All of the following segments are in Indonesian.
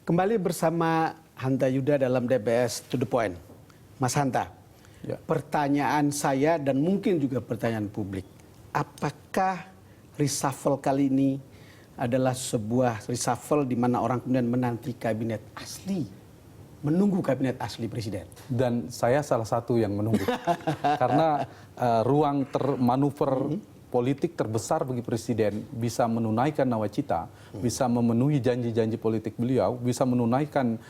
Kembali bersama Hanta Yuda dalam DBS To The Point. Mas Hanta, pertanyaan saya dan mungkin juga pertanyaan publik. Apakah reshuffle kali ini adalah sebuah reshuffle di mana orang kemudian menanti kabinet asli, menunggu kabinet asli presiden? Dan saya salah satu yang menunggu. Karena ruang manuver politik terbesar bagi presiden bisa menunaikan nawacita, bisa memenuhi janji-janji politik beliau, bisa menunaikan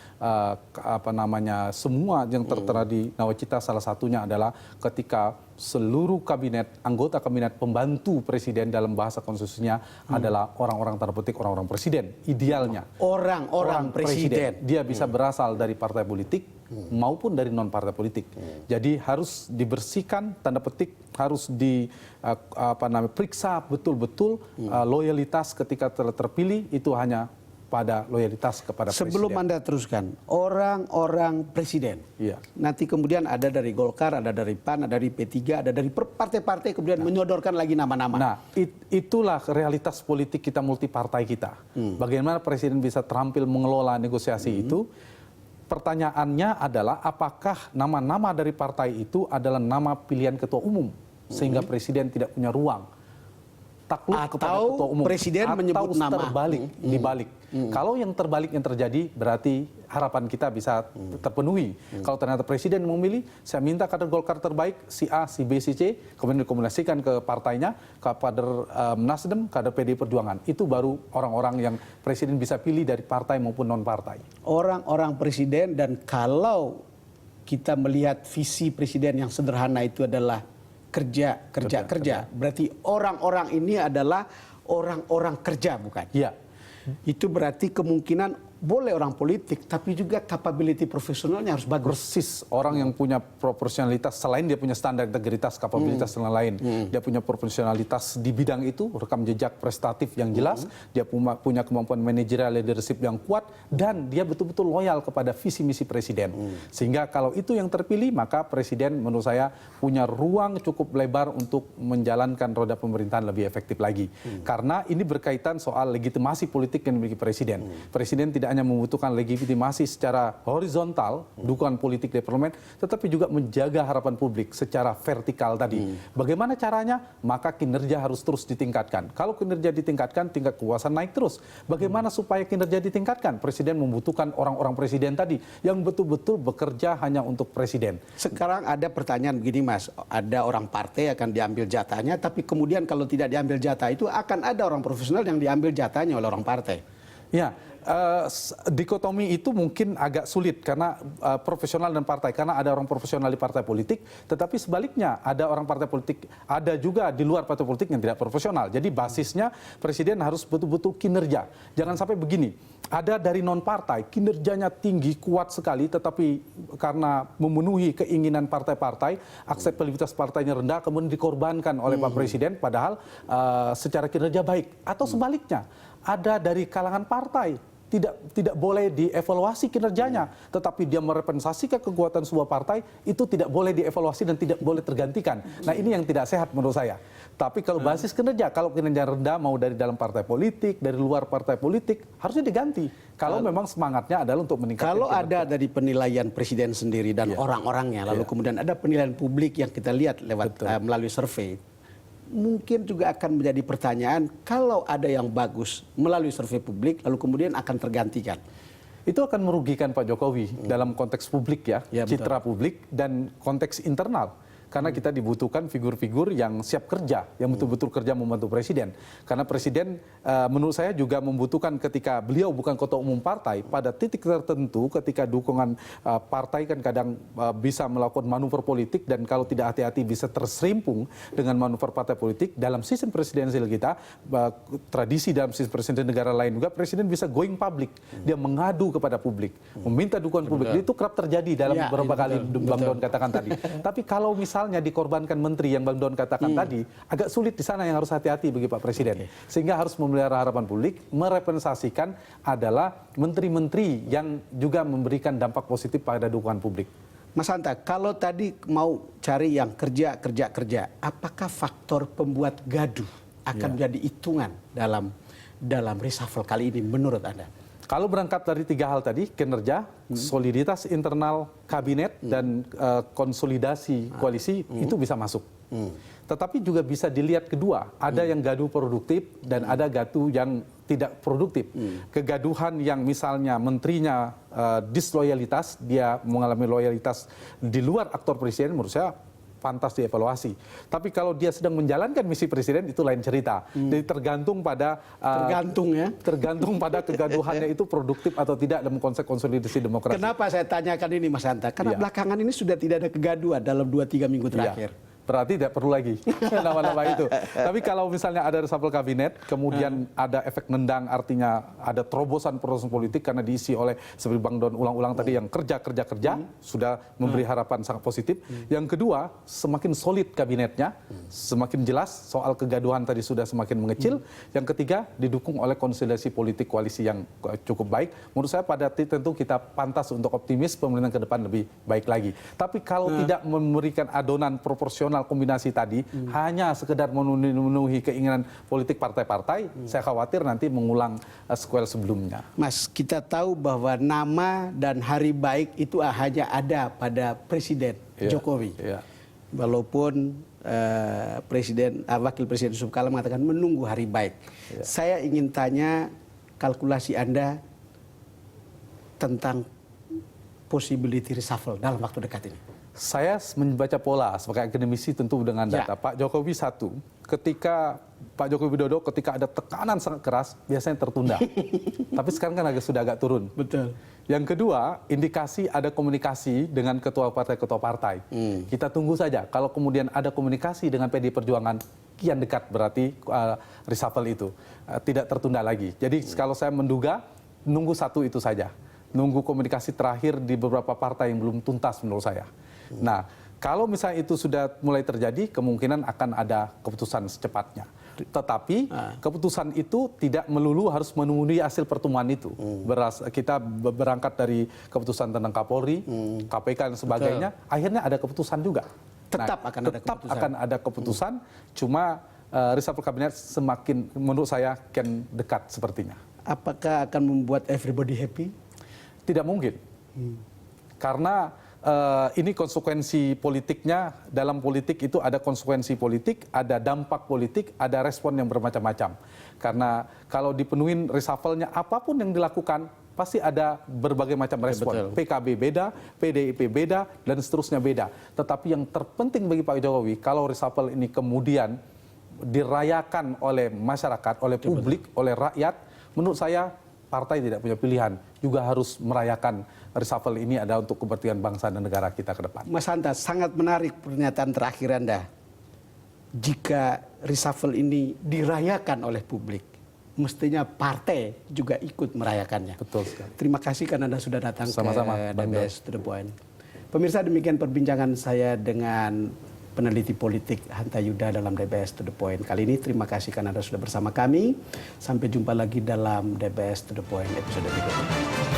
semua yang tertera di nawacita. Salah satunya adalah ketika seluruh kabinet, anggota kabinet pembantu presiden dalam bahasa konstitusinya adalah orang-orang tanda petik orang-orang presiden. Idealnya orang-orang presiden. Dia bisa berasal dari partai politik maupun dari non partai politik. Jadi harus dibersihkan tanda petik, harus periksa betul-betul loyalitas ketika terpilih itu hanya pada loyalitas kepada presiden. Sebelum Anda teruskan, orang-orang presiden. Iya. Nanti kemudian ada dari Golkar, ada dari PAN, ada dari P3, ada dari partai-partai kemudian menyodorkan lagi nama-nama. Nah, itulah realitas politik kita multipartai kita. Bagaimana presiden bisa terampil mengelola negosiasi itu? Pertanyaannya adalah apakah nama-nama dari partai itu adalah nama pilihan ketua umum sehingga presiden tidak punya ruang takluk kepada ketua umum, presiden menyebut nama dibalik. Kalau yang terbalik yang terjadi berarti harapan kita bisa terpenuhi. Kalau ternyata presiden memilih, saya minta kader Golkar terbaik si A, si B, si C, kemudian dikomunikasikan ke partainya, ke kader Nasdem, kader PDI Perjuangan. Itu baru orang-orang yang presiden bisa pilih dari partai maupun non partai. Orang-orang presiden, dan kalau kita melihat visi presiden yang sederhana itu adalah kerja. Berarti orang-orang ini adalah orang-orang kerja, bukan? Iya. Itu berarti kemungkinan boleh orang politik, tapi juga capability profesionalnya harus bagus. Persis, orang yang punya proporsionalitas, selain dia punya standar integritas, kapabilitas dan lain-lain, dia punya proporsionalitas di bidang itu, rekam jejak prestatif yang jelas, dia punya kemampuan manajerial leadership yang kuat, dan dia betul-betul loyal kepada visi misi presiden. Sehingga kalau itu yang terpilih, maka presiden menurut saya punya ruang cukup lebar untuk menjalankan roda pemerintahan lebih efektif lagi. Karena ini berkaitan soal legitimasi politik yang dimiliki presiden. Presiden tidak hanya membutuhkan legitimasi secara horizontal, dukungan politik dari parlemen, tetapi juga menjaga harapan publik secara vertikal tadi. Bagaimana caranya? Maka kinerja harus terus ditingkatkan. Kalau kinerja ditingkatkan, tingkat kepuasan naik terus. Bagaimana supaya kinerja ditingkatkan? Presiden membutuhkan orang-orang presiden tadi yang betul-betul bekerja hanya untuk presiden. Sekarang ada pertanyaan begini, Mas. Ada orang partai akan diambil jatahnya, tapi kemudian kalau tidak diambil jatah itu akan ada orang profesional yang diambil jatahnya oleh orang partai. Ya, dikotomi itu mungkin agak sulit karena profesional dan partai, karena ada orang profesional di partai politik, tetapi sebaliknya ada orang partai politik, ada juga di luar partai politik yang tidak profesional. Jadi basisnya presiden harus betul-betul kinerja. Jangan sampai begini, ada dari non partai kinerjanya tinggi, kuat sekali, tetapi karena memenuhi keinginan partai-partai, akseptabilitas partainya rendah, kemudian dikorbankan oleh Pak Presiden, padahal secara kinerja baik. Atau sebaliknya, ada dari kalangan partai tidak boleh dievaluasi kinerjanya, tetapi dia merepresentasikan kekuatan sebuah partai, itu tidak boleh dievaluasi dan tidak boleh tergantikan. Nah, ini yang tidak sehat menurut saya. Tapi kalau basis kinerja, kalau kinerja rendah mau dari dalam partai politik, dari luar partai politik, harusnya diganti. Kalau memang semangatnya adalah untuk meningkatkan. Kalau ada dari penilaian presiden sendiri dan orang-orangnya, lalu kemudian ada penilaian publik yang kita lihat lewat melalui survei, mungkin juga akan menjadi pertanyaan kalau ada yang bagus melalui survei publik lalu kemudian akan tergantikan. Itu akan merugikan Pak Jokowi dalam konteks publik ya citra publik dan konteks internal. Karena kita dibutuhkan figur-figur yang siap kerja, yang betul-betul kerja membantu presiden. Karena presiden menurut saya juga membutuhkan ketika beliau bukan ketua umum partai, pada titik tertentu ketika dukungan partai kan kadang bisa melakukan manuver politik dan kalau tidak hati-hati bisa terserimpung dengan manuver partai politik. Dalam sistem presidensial kita, tradisi dalam sistem presidensial negara lain juga, presiden bisa going public. Dia mengadu kepada publik, meminta dukungan publik. Itu kerap terjadi dalam beberapa kali Bang Don katakan tadi. Tapi kalau misalnya dikorbankan menteri yang Bang Don katakan tadi, agak sulit di sana yang harus hati-hati bagi Pak Presiden. Sehingga harus memelihara harapan publik, merepresentasikan adalah menteri-menteri yang juga memberikan dampak positif pada dukungan publik. Mas Hanta, kalau tadi mau cari yang kerja, apakah faktor pembuat gaduh akan menjadi hitungan dalam reshuffle kali ini menurut Anda? Kalau berangkat dari 3 hal tadi, kinerja, soliditas internal kabinet, dan konsolidasi koalisi, itu bisa masuk. Tetapi juga bisa dilihat kedua, ada yang gaduh produktif dan ada gaduh yang tidak produktif. Kegaduhan yang misalnya menterinya disloyalitas, dia mengalami loyalitas di luar aktor presiden, menurut saya pantas dievaluasi. Tapi kalau dia sedang menjalankan misi presiden, itu lain cerita. Jadi tergantung pada tergantung pada kegaduhannya itu produktif atau tidak dalam konsep konsolidasi demokrasi. Kenapa saya tanyakan ini, Mas Hanta? Karena belakangan ini sudah tidak ada kegaduhan dalam 2-3 minggu terakhir. Berarti tidak perlu lagi nama-nama itu. Tapi kalau misalnya ada reshuffle kabinet, kemudian ada efek nendang, artinya ada terobosan proses politik karena diisi oleh, seperti Bang Don ulang-ulang tadi, yang kerja, sudah memberi harapan sangat positif. Yang kedua, semakin solid kabinetnya, semakin jelas soal kegaduhan tadi sudah semakin mengecil. Yang ketiga, didukung oleh konsolidasi politik koalisi yang cukup baik. Menurut saya pada tentu kita pantas untuk optimis pemerintahan ke depan lebih baik lagi. Tapi kalau tidak memberikan adonan proporsional kombinasi tadi, hanya sekedar memenuhi keinginan politik partai-partai, saya khawatir nanti mengulang sequel sebelumnya. Mas, kita tahu bahwa nama dan hari baik itu hanya ada pada Presiden Jokowi. Walaupun Wakil Presiden Yusuf Kala mengatakan menunggu hari baik. Saya ingin tanya kalkulasi Anda tentang possibility reshuffle dalam waktu dekat ini. Saya membaca pola sebagai akademisi tentu dengan data. Pak Jokowi satu, ketika Pak Joko Widodo ketika ada tekanan sangat keras biasanya tertunda. Tapi sekarang kan sudah agak turun. Betul. Yang kedua, indikasi ada komunikasi dengan ketua partai. Kita tunggu saja. Kalau kemudian ada komunikasi dengan PDI Perjuangan kian dekat, berarti reshuffle itu tidak tertunda lagi. Jadi kalau saya menduga, nunggu satu itu saja. Nunggu komunikasi terakhir di beberapa partai yang belum tuntas menurut saya. Nah, kalau misalnya itu sudah mulai terjadi, kemungkinan akan ada keputusan secepatnya. Tetapi keputusan itu tidak melulu harus memenuhi hasil pertemuan itu. Kita berangkat dari keputusan tentang Kapolri, KPK dan sebagainya, akhirnya ada keputusan juga. Tetap akan ada keputusan. Cuma reshuffle kabinet semakin menurut saya kian dekat sepertinya. Apakah akan membuat everybody happy? Tidak mungkin. Karena ini konsekuensi politiknya, dalam politik itu ada konsekuensi politik, ada dampak politik, ada respon yang bermacam-macam. Karena kalau dipenuhin reshuffle-nya, apapun yang dilakukan, pasti ada berbagai macam respon. PKB beda, PDIP beda, dan seterusnya beda. Tetapi yang terpenting bagi Pak Jokowi, kalau reshuffle ini kemudian dirayakan oleh masyarakat, oleh publik, oleh rakyat, menurut saya partai tidak punya pilihan, juga harus merayakan reshuffle ini ada untuk kepentingan bangsa dan negara kita ke depan. Mas Hanta, sangat menarik pernyataan terakhir Anda. Jika reshuffle ini dirayakan oleh publik, mestinya partai juga ikut merayakannya. Betul sekali. Terima kasih karena Anda sudah datang sama-sama, ke DBS To The Point. Pemirsa, demikian perbincangan saya dengan peneliti politik Hanta Yuda dalam DBS To The Point. Kali ini terima kasih karena Anda sudah bersama kami. Sampai jumpa lagi dalam DBS To The Point episode berikutnya.